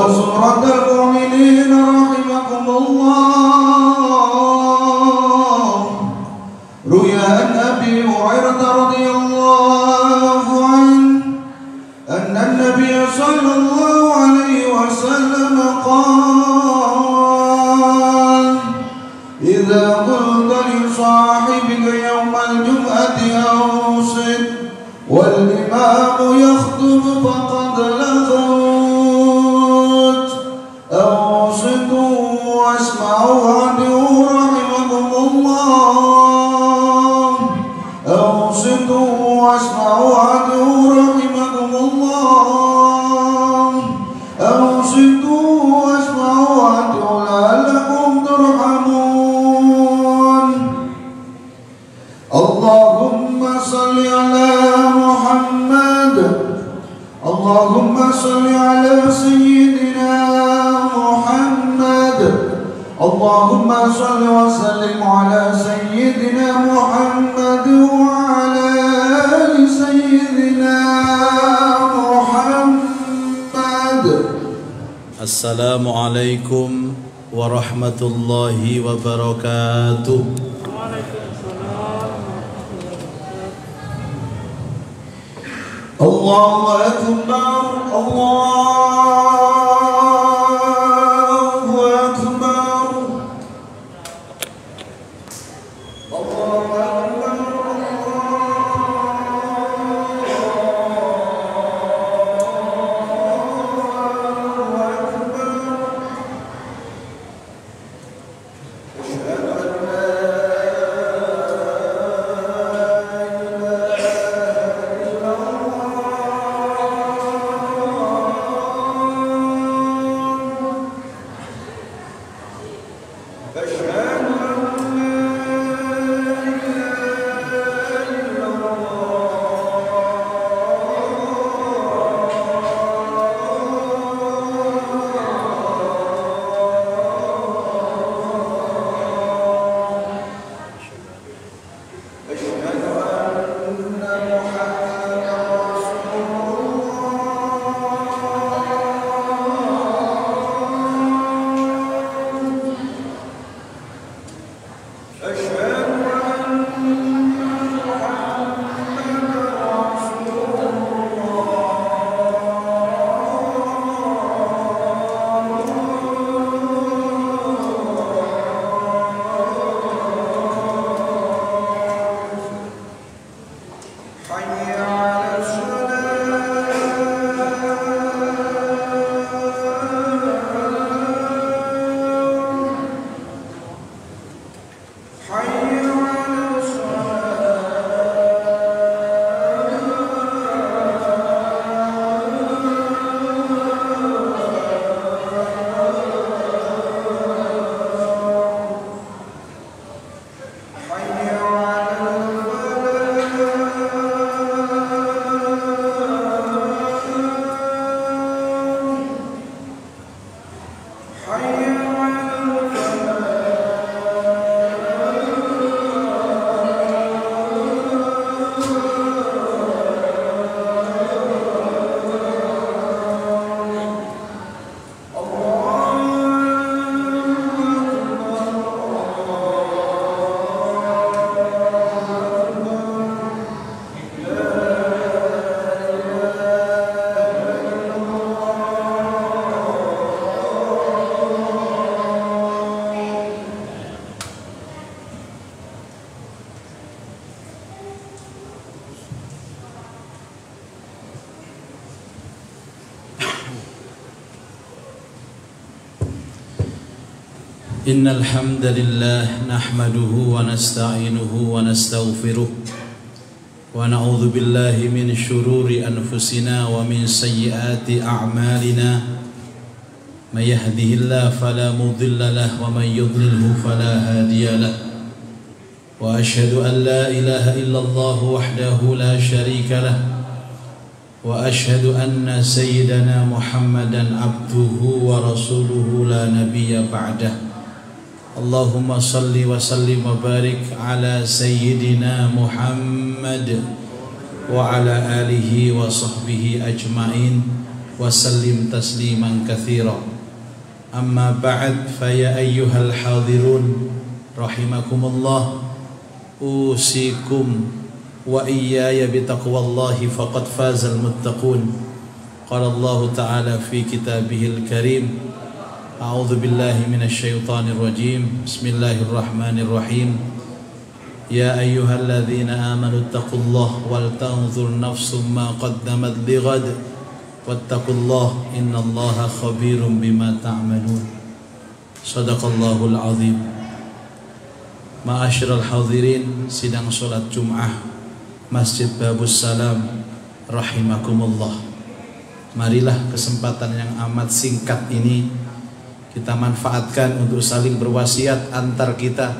وسورة المؤمنين رحمكم الله. روي عن أبي هريرة رضي الله عنه أن النبي صلى الله عليه وسلم قال: إذا قلت لصاحبك يوم الجمعة أنصت والإمام يخطب فقد لغوت، أنصتوا واسمعوا عنه رحمكم الله، أنصتوا واسمعوا عنه رحمكم الله، أنصتوا واسمعوا عنه لعلكم ترحمون. اللهم صل على محمد، اللهم صل على سيدنا محمد، اللهم صل وسلم على سيدنا محمد وعلى آل سيدنا محمد. السلام عليكم ورحمة الله وبركاته. الله أكبر، الله أكبر، الله أكبر، إن الحمد لله نحمده ونستعينه ونستغفره ونعوذ بالله من شرور أنفسنا ومن سيئات أعمالنا من يهده الله فلا مضل له ومن يضلله فلا هادي له وأشهد أن لا إله إلا الله وحده لا شريك له وأشهد أن سيدنا محمدا عبده ورسوله لا نبي بعده. اللهم صل وسلم وبارك على سيدنا محمد وعلى آله وصحبه أجمعين وسلم تسليما كثيرا أما بعد فيا أيها الحاضرون رحمكم الله أوصيكم وإياي بتقوى الله فقد فاز المتقون قال الله تعالى في كتابه الكريم أعوذ بالله من الشيطان الرجيم بسم الله الرحمن الرحيم يا أيها الذين آمنوا اتقوا الله ولتنظر نفس ما قدمت لغد واتقوا الله إن الله خبير بما تعملون صدق الله العظيم. Ma'asyiral hadirin sidang salat Jum'ah Masjid Babus Salam rahimakumullah. Marilah kesempatan yang amat singkat ini kita manfaatkan untuk saling berwasiat antar kita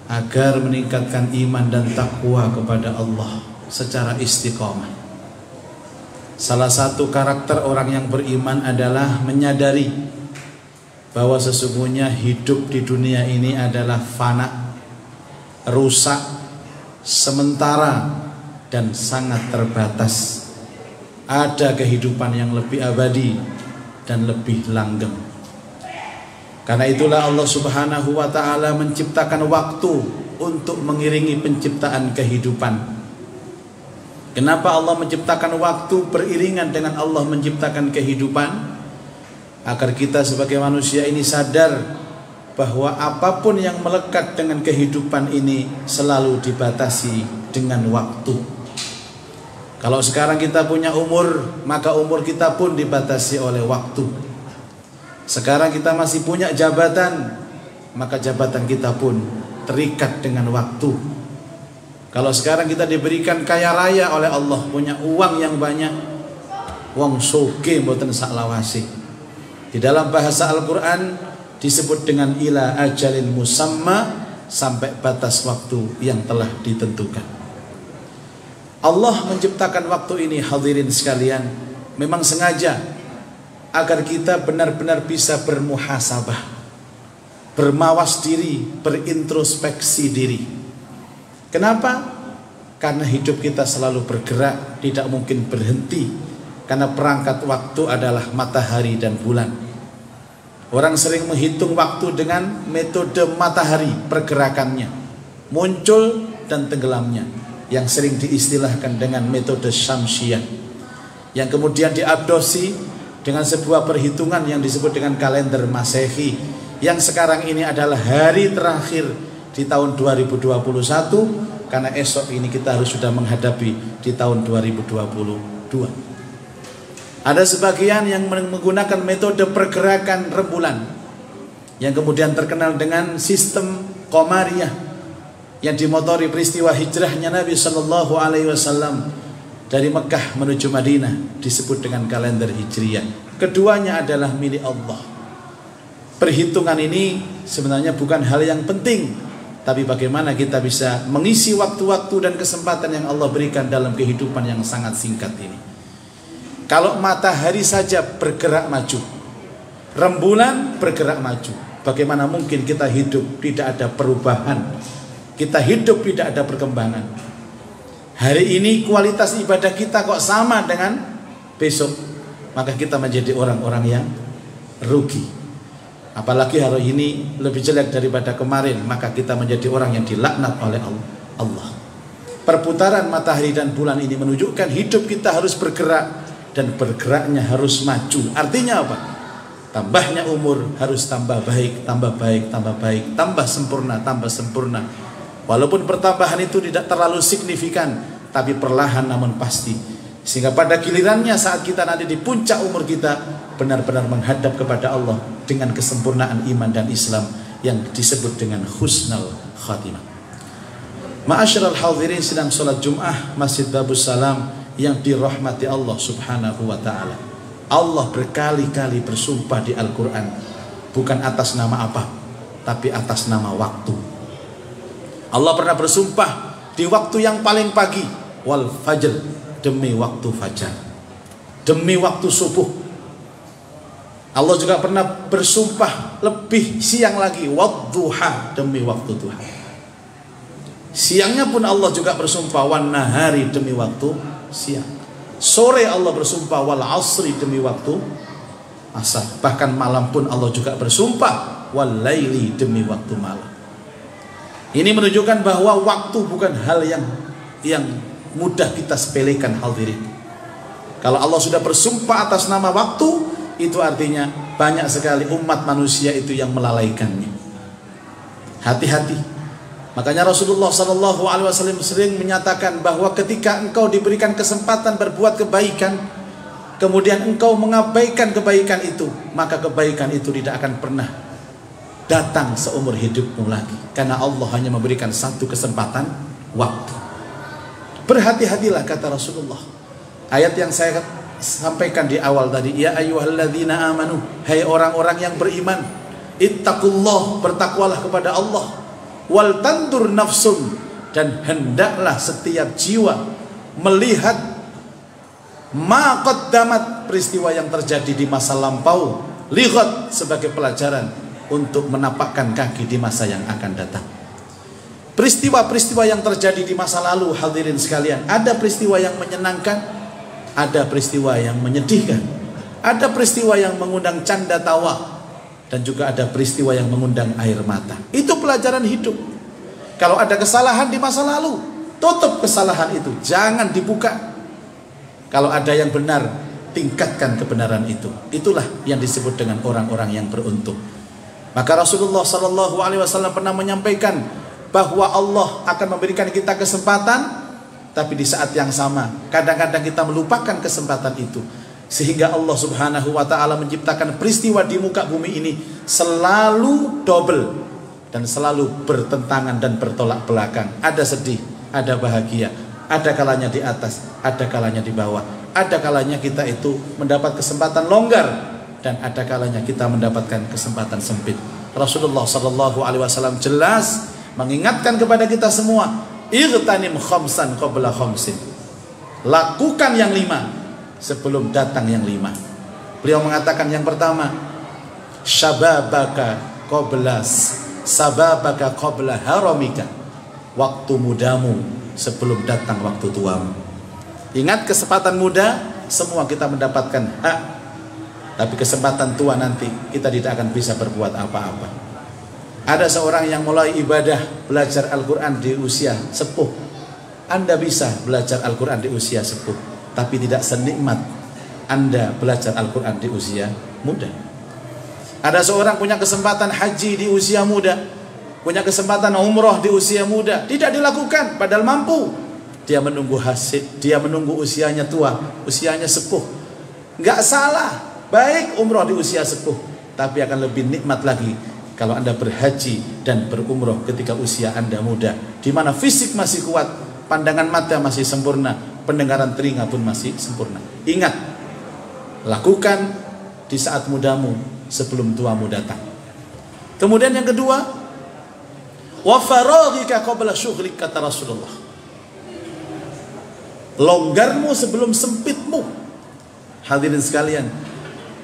agar meningkatkan iman dan takwa kepada Allah secara istiqamah. Salah satu karakter orang yang beriman adalah menyadari bahwa sesungguhnya hidup di dunia ini adalah fana, rusak, sementara, dan sangat terbatas. Ada kehidupan yang lebih abadi dan lebih langgeng. Karena itulah Allah Subhanahu wa ta'ala menciptakan waktu untuk mengiringi penciptaan kehidupan. Kenapa Allah menciptakan waktu beriringan dengan Allah menciptakan kehidupan? Agar kita sebagai manusia ini sadar bahwa apapun yang melekat dengan kehidupan ini selalu dibatasi dengan waktu. Kalau sekarang kita punya umur, maka umur kita pun dibatasi oleh waktu. Sekarang kita masih punya jabatan, maka jabatan kita pun terikat dengan waktu. Kalau sekarang kita diberikan kaya raya oleh Allah, punya uang yang banyak, wong soge mboten sak lawase. Di dalam bahasa Al-Quran disebut dengan ila ajalin musamma, sampai batas waktu yang telah ditentukan. Allah menciptakan waktu ini hadirin sekalian memang sengaja agar kita benar-benar bisa bermuhasabah, bermawas diri, berintrospeksi diri. Kenapa? Karena hidup kita selalu bergerak, tidak mungkin berhenti. Karena perangkat waktu adalah matahari dan bulan. Orang sering menghitung waktu dengan metode matahari pergerakannya, muncul dan tenggelamnya, yang sering diistilahkan dengan metode Syamsiyah, yang kemudian diadopsi dengan sebuah perhitungan yang disebut dengan kalender Masehi, yang sekarang ini adalah hari terakhir di tahun 2021, karena esok ini kita harus sudah menghadapi di tahun 2022. Ada sebagian yang menggunakan metode pergerakan rembulan, yang kemudian terkenal dengan sistem Qamariyah, yang dimotori peristiwa hijrahnya Nabi Shallallahu Alaihi Wasallam dari Mekah menuju Madinah, disebut dengan kalender Hijriyah. Keduanya adalah milik Allah. Perhitungan ini sebenarnya bukan hal yang penting, tapi bagaimana kita bisa mengisi waktu-waktu dan kesempatan yang Allah berikan dalam kehidupan yang sangat singkat ini. Kalau matahari saja bergerak maju, rembulan bergerak maju, bagaimana mungkin kita hidup tidak ada perubahan, kita hidup tidak ada perkembangan. Hari ini kualitas ibadah kita kok sama dengan besok, maka kita menjadi orang-orang yang rugi. Apalagi hari ini lebih jelek daripada kemarin, maka kita menjadi orang yang dilaknat oleh Allah. Perputaran matahari dan bulan ini menunjukkan hidup kita harus bergerak, dan bergeraknya harus maju. Artinya apa? Tambahnya umur harus tambah baik, tambah baik, tambah baik, tambah sempurna, tambah sempurna. Walaupun pertambahan itu tidak terlalu signifikan, tapi perlahan namun pasti. Sehingga pada gilirannya saat kita nanti di puncak umur kita, benar-benar menghadap kepada Allah dengan kesempurnaan iman dan Islam yang disebut dengan husnul khatimah. Ma'asyiral hadirin sedang salat Jum'ah Masjid Babus Salam yang dirahmati Allah Subhanahu wa ta'ala. Allah berkali-kali bersumpah di Al-Quran, bukan atas nama apa, tapi atas nama waktu. Allah pernah bersumpah di waktu yang paling pagi, wal fajr, demi waktu fajar, demi waktu subuh. Allah juga pernah bersumpah lebih siang lagi, wadduha, demi waktu duha. Siangnya pun Allah juga bersumpah, wan nahari, demi waktu siang. Sore Allah bersumpah wal asri, demi waktu asar. Bahkan malam pun Allah juga bersumpah wal laili, demi waktu malam. Ini menunjukkan bahwa waktu bukan hal yang mudah kita sepelekan, hadirin. Kalau Allah sudah bersumpah atas nama waktu, itu artinya banyak sekali umat manusia itu yang melalaikannya. Hati-hati. Makanya Rasulullah SAW sering menyatakan bahwa ketika engkau diberikan kesempatan berbuat kebaikan, kemudian engkau mengabaikan kebaikan itu, maka kebaikan itu tidak akan pernah datang seumur hidupmu lagi. Karena Allah hanya memberikan satu kesempatan, waktu. Berhati-hatilah, kata Rasulullah. Ayat yang saya sampaikan di awal tadi, ya ayyuhalladzina amanu, hai orang-orang yang beriman, ittaqullah, bertakwalah kepada Allah, wal tandur nafsun, dan hendaklah setiap jiwa melihat ma qaddamat, peristiwa yang terjadi di masa lampau, lighat, sebagai pelajaran untuk menapakkan kaki di masa yang akan datang. Peristiwa-peristiwa yang terjadi di masa lalu, hadirin sekalian, ada peristiwa yang menyenangkan, ada peristiwa yang menyedihkan, ada peristiwa yang mengundang canda tawa, dan juga ada peristiwa yang mengundang air mata. Itu pelajaran hidup. Kalau ada kesalahan di masa lalu, tutup kesalahan itu, jangan dibuka. Kalau ada yang benar, tingkatkan kebenaran itu. Itulah yang disebut dengan orang-orang yang beruntung. Maka Rasulullah SAW pernah menyampaikan bahwa Allah akan memberikan kita kesempatan, tapi di saat yang sama kadang-kadang kita melupakan kesempatan itu, sehingga Allah Subhanahu wa ta'ala menciptakan peristiwa di muka bumi ini selalu double dan selalu bertentangan dan bertolak belakang. Ada sedih, ada bahagia, ada kalanya di atas, ada kalanya di bawah, ada kalanya kita itu mendapat kesempatan longgar, dan ada kalanya kita mendapatkan kesempatan sempit. Rasulullah SAW jelas mengingatkan kepada kita semua, igtanim khamsan qabla khamsin, lakukan yang 5 sebelum datang yang 5. Beliau mengatakan yang pertama, syababaka qabla haramika, waktu mudamu sebelum datang waktu tuamu. Ingat, kesempatan muda semua kita mendapatkan hak, tapi kesempatan tua nanti kita tidak akan bisa berbuat apa-apa. Ada seorang yang mulai ibadah belajar Al-Quran di usia sepuh. Anda bisa belajar Al-Quran di usia sepuh, tapi tidak senikmat Anda belajar Al-Quran di usia muda. Ada seorang punya kesempatan haji di usia muda, punya kesempatan umroh di usia muda, tidak dilakukan padahal mampu. Dia menunggu hasil, dia menunggu usianya tua, usianya sepuh. Nggak salah, baik umroh di usia sepuh, tapi akan lebih nikmat lagi kalau Anda berhaji dan berumroh ketika usia Anda muda, di mana fisik masih kuat, pandangan mata masih sempurna, pendengaran telinga pun masih sempurna. Ingat, lakukan di saat mudamu sebelum tuamu datang. Kemudian yang kedua, wa faraghika qabla syughlik, kata Rasulullah. Longgarmu sebelum sempitmu. Hadirin sekalian,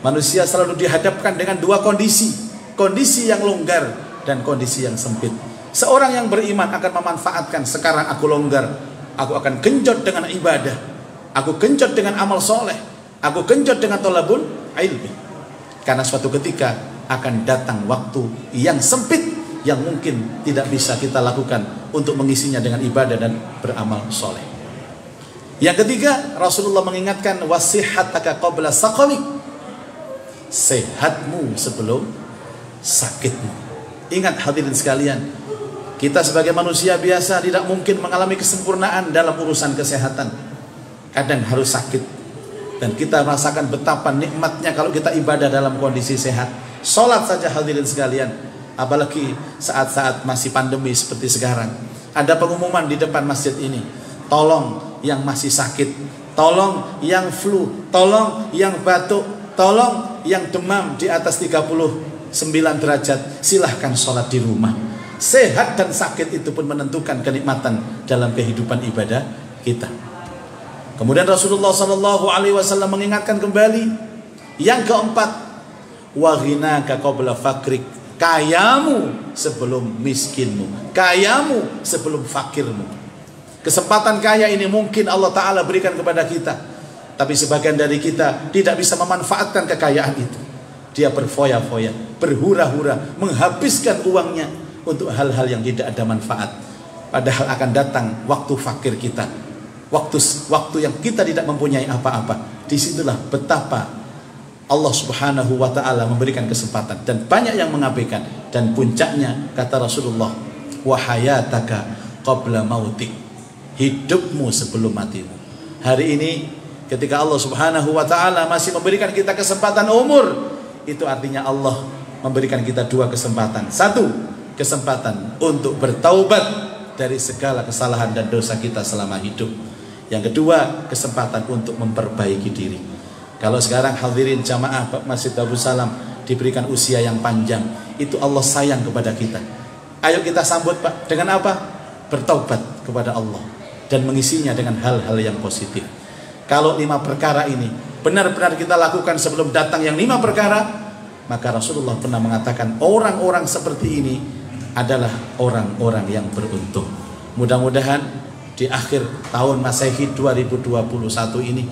manusia selalu dihadapkan dengan dua kondisi. Kondisi yang longgar dan kondisi yang sempit. Seorang yang beriman akan memanfaatkan, sekarang aku longgar, aku akan genjot dengan ibadah, aku genjot dengan amal soleh, aku genjot dengan thalabul ilmi. Karena suatu ketika akan datang waktu yang sempit, yang mungkin tidak bisa kita lakukan untuk mengisinya dengan ibadah dan beramal soleh. Yang ketiga, Rasulullah mengingatkan, wasihataka qabla saqamik, sehatmu sebelum sakitmu. Ingat hadirin sekalian, kita sebagai manusia biasa tidak mungkin mengalami kesempurnaan dalam urusan kesehatan. Kadang harus sakit, dan kita merasakan betapa nikmatnya kalau kita ibadah dalam kondisi sehat. Sholat saja hadirin sekalian, apalagi saat-saat masih pandemi seperti sekarang. Ada pengumuman di depan masjid ini, tolong yang masih sakit, tolong yang flu, tolong yang batuk, tolong yang demam di atas 39 derajat, silahkan sholat di rumah. Sehat dan sakit itu pun menentukan kenikmatan dalam kehidupan ibadah kita. Kemudian Rasulullah SAW mengingatkan kembali yang keempat, wa ghinaka qabla fakrik, kayamu sebelum miskinmu, kayamu sebelum fakirmu. Kesempatan kaya ini mungkin Allah Ta'ala berikan kepada kita, Tapi sebagian dari kita tidak bisa memanfaatkan kekayaan itu. Dia berfoya-foya, berhura-hura, menghabiskan uangnya untuk hal-hal yang tidak ada manfaat. Padahal akan datang waktu fakir kita, waktu yang kita tidak mempunyai apa-apa. Disitulah betapa Allah Subhanahu wa ta'ala memberikan kesempatan, dan banyak yang mengabaikan. Dan puncaknya kata Rasulullah, wa hayataka qabla mautik, hidupmu sebelum matimu. Hari ini ketika Allah Subhanahu wa ta'ala masih memberikan kita kesempatan umur, itu artinya Allah memberikan kita dua kesempatan. Satu, kesempatan untuk bertaubat dari segala kesalahan dan dosa kita selama hidup. Yang kedua, kesempatan untuk memperbaiki diri. Kalau sekarang hadirin jamaah Masjid Babus Salam diberikan usia yang panjang, itu Allah sayang kepada kita. Ayo kita sambut Pak, dengan apa? Bertaubat kepada Allah dan mengisinya dengan hal-hal yang positif. Kalau 5 perkara ini benar-benar kita lakukan sebelum datang yang 5 perkara, maka Rasulullah pernah mengatakan orang-orang seperti ini adalah orang-orang yang beruntung. Mudah-mudahan di akhir tahun Masehi 2021 ini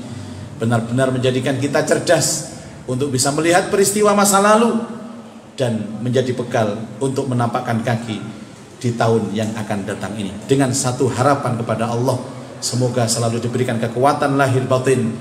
benar-benar menjadikan kita cerdas untuk bisa melihat peristiwa masa lalu dan menjadi bekal untuk menampakkan kaki di tahun yang akan datang ini. Dengan satu harapan kepada Allah, semoga selalu diberikan kekuatan lahir batin,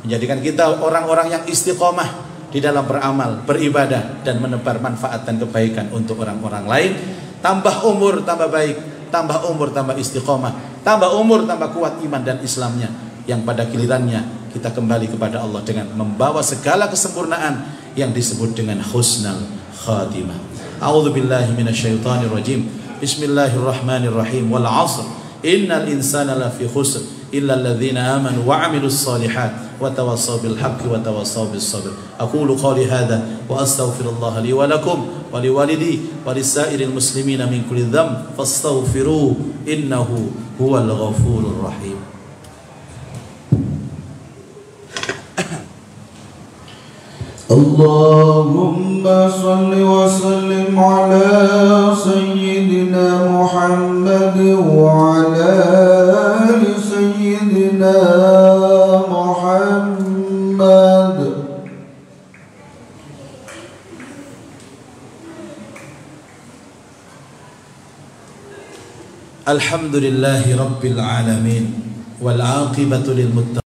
menjadikan kita orang-orang yang istiqomah di dalam beramal, beribadah, dan menebar manfaat dan kebaikan untuk orang-orang lain. Tambah umur tambah baik, tambah umur tambah istiqomah, tambah umur tambah kuat iman dan Islamnya, yang pada gilirannya kita kembali kepada Allah dengan membawa segala kesempurnaan yang disebut dengan husnul khatimah. A'udzubillahi minasyaitonirrajim. Bismillahirrahmanirrahim. Wal 'ashr innal insana lafi khusr illa alladhina amanu wa 'amilus shalihat wa tawassaw bil haqqi wa tawassaw bis sabr. Aqulu qawli hadha wa astaghfirullah li wa lakum wa liwalidi wa lisairil muslimina min kulli dhanb fastaghfiruhu innahu huwal ghafurur rahim. Allahumma salli wa sallim ala sayyidina Muhammad wa ala ali sayyidina Muhammad. Alhamdulillahi rabbil alamin wal aqibatu lil muttaqin.